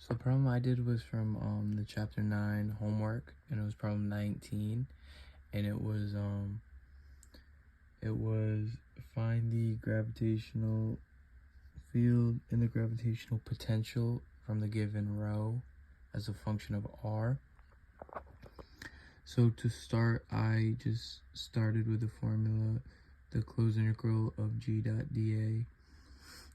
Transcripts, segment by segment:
So the problem I did was from the chapter 9 homework, and it was problem 19, and it was find the gravitational field and the gravitational potential from the given row as a function of r. So to start, I just started with the formula. The closed integral of g dot dA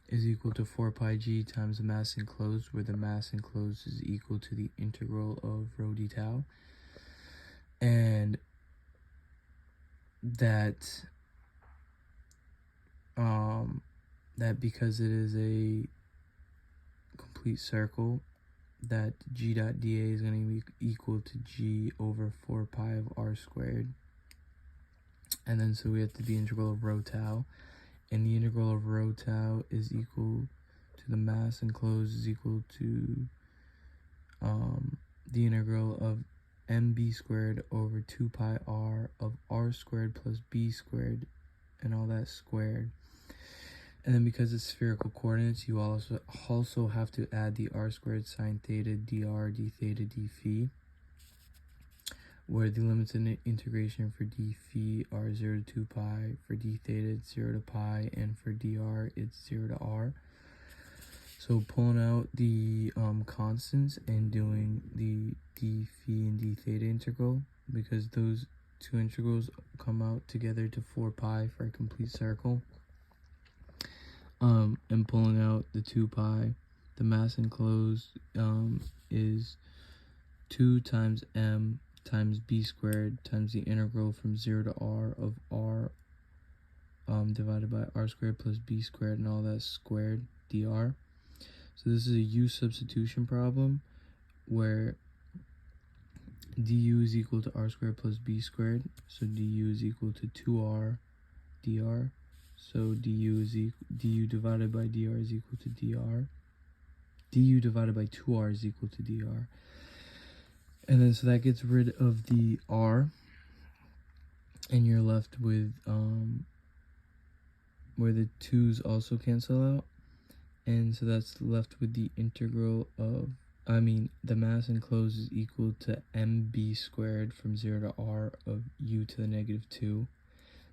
is equal to 4 pi g times the mass enclosed, where the mass enclosed is equal to the integral of rho d tau. And that because it is a complete circle, that g dot dA is going to be equal to g over 4 pi of r squared. And then so we have the integral of rho tau, and the integral of rho tau is equal to the mass enclosed is equal to the integral of mb squared over 2 pi r of r squared plus b squared, and all that squared. And then because it's spherical coordinates, you also have to add the r squared sine theta dr d theta d phi, where the limits in integration for d phi are 0 to 2 pi, for d theta it's 0 to pi, and for dr it's 0 to r. So pulling out the constants and doing the d phi and d theta integral, because those two integrals come out together to 4 pi for a complete circle. And pulling out the 2 pi, the mass enclosed is 2 times m times b squared times the integral from 0 to r of r divided by r squared plus b squared, and all that squared dr. So this is a u substitution problem where du is equal to r squared plus b squared, so du is equal to 2r dr. So du divided by dr is equal to dr. Du divided by 2r is equal to dr. And then so that gets rid of the r, and you're left with where the 2's also cancel out. And so that's left with the integral of, the mass enclosed is equal to mb squared from 0 to r of u to the negative 2.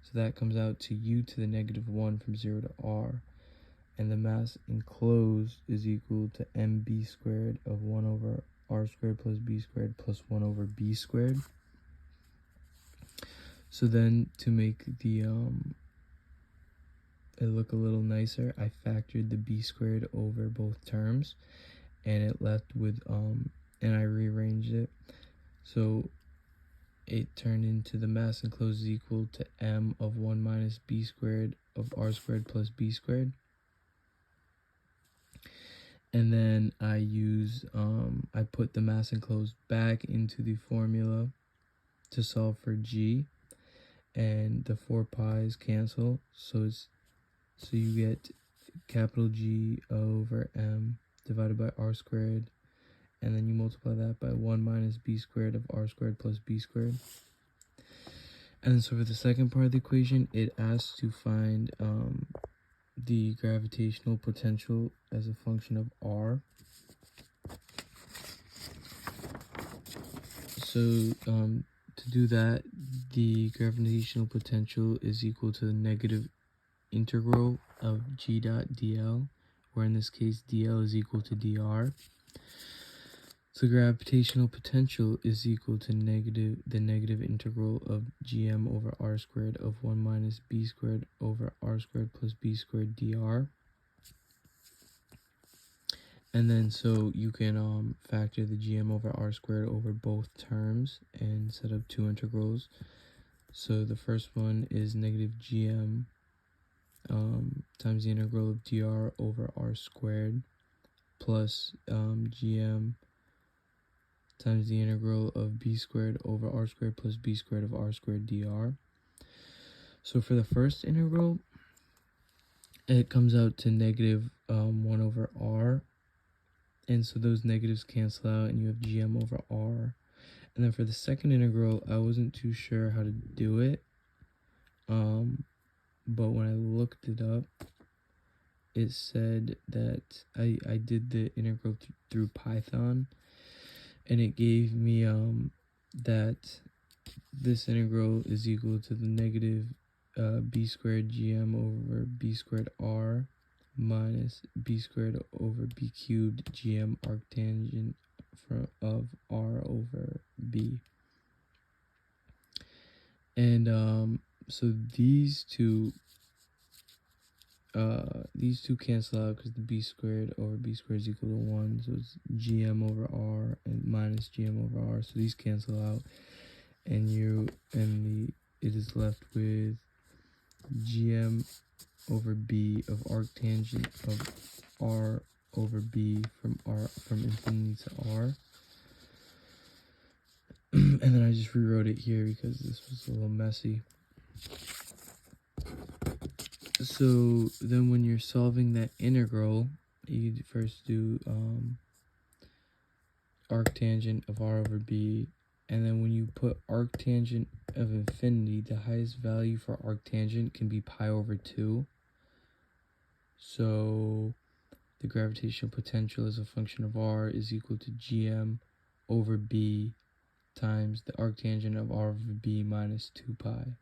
So that comes out to u to the negative 1 from 0 to r. And the mass enclosed is equal to mb squared of 1 over r squared plus b squared plus 1 over b squared. So then to make the it look a little nicer, I factored the b squared over both terms, and it left with and I rearranged it, so it turned into the mass enclosed is equal to m of 1 minus b squared of r squared plus b squared. And then I put the mass enclosed back into the formula to solve for g, and the 4 pi's cancel, so you get capital G over m divided by r squared, and then you multiply that by 1 minus b squared of r squared plus b squared. And then so for the second part of the equation, it asks to find the gravitational potential as a function of r. So to do that, the gravitational potential is equal to the negative integral of g dot dl, where in this case dl is equal to dr. So gravitational potential is equal to the negative integral of gm over r squared of 1 minus b squared over r squared plus b squared dr. And then so you can factor the gm over r squared over both terms and set up two integrals. So the first one is negative gm times the integral of dr over r squared plus gm times the integral of b squared over r squared plus b squared of r squared dr. So for the first integral, it comes out to negative 1 over r, and so those negatives cancel out and you have gm over r. And then for the second integral, I wasn't too sure how to do it, but when I looked it up, it said that I did the integral through Python, and it gave me that this integral is equal to the negative b squared gm over b squared r minus b squared over b cubed gm arctangent of r over b. And so these two cancel out because the b squared over b squared is equal to 1, so it's gm over r and minus gm over r, so these cancel out, and it is left with gm over b of arctangent of r over b from infinity to r. And then I just rewrote it here because this was a little messy. So then when you're solving that integral, you first do arctangent of r over b, and then when you put arctangent of infinity, the highest value for arctangent can be pi over 2. So the gravitational potential as a function of r is equal to gm over b times the arctangent of r over b minus 2 pi.